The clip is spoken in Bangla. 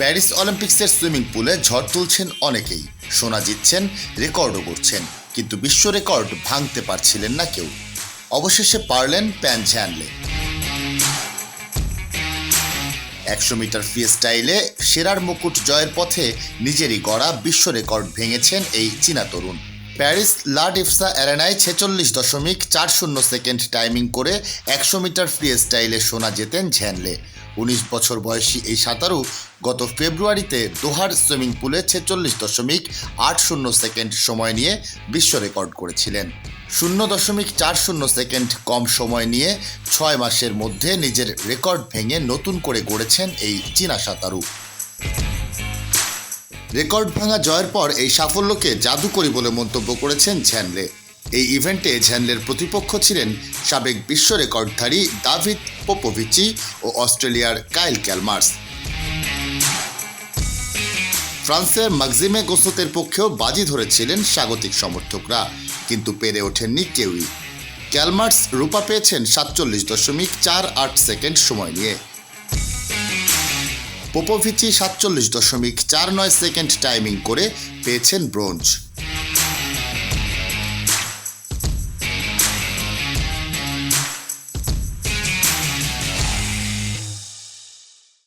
প্যারিস অলিম্পিক্সের সুইমিং পুলে ঝড় তুলছেন অনেকেই, সোনা জিতছেন, রেকর্ডও করছেন, কিন্তু বিশ্ব রেকর্ড ভাঙতে পারছিলেন না কেউ। অবশেষে পারলেন প্যান ঝ্যানলে। 100 মিটার ফ্রি স্টাইলে সেরার মুকুট জয়ের পথে নিজেরই গড়া বিশ্ব রেকর্ড ভেঙেছেন এই চীনা তরুণ। প্যারিস লা ডিফসা অ্যারেনায় 46.40 সেকেন্ড টাইমিং করে 100 মিটার ফ্রি স্টাইলে সোনা জেতেন ঝ্যানলে। 19 বছর বয়সী এই সাঁতারু গত ফেব্রুয়ারিতে দোহার সুইমিং পুলে 46.80 সেকেন্ড সময় নিয়ে বিশ্ব রেকর্ড করেছিলেন। 0.40 সেকেন্ড কম সময় নিয়ে 6 মাসের মধ্যে নিজের রেকর্ড ভেঙে নতুন করে গড়েছেন এই চীনা সাঁতারু। রেকর্ড ভাঙা জয়ের পর এই সাফল্যকে জাদুকরি বলে মন্তব্য করেছেন ঝ্যানলে। এই ইভেন্টে ঝ্যানলের প্রতিপক্ষ ছিলেন সাবেক বিশ্ব রেকর্ডধারী দাভিদ পোপোভিচি ও অস্ট্রেলিয়ার কাইল ক্যালমার্স। ফ্রান্সের মাক্সিমে গোসতের পক্ষেও বাজি ধরেছিলেন স্বাগতিক সমর্থকরা, কিন্তু পেরে ওঠেননি কেউই। ক্যালমার্স রূপা পেয়েছেন 47.48 সেকেন্ড সময় নিয়ে। পোপোভিচি 47.49 সেকেন্ড টাইমিং করে পেয়েছেন ব্রোঞ্জ।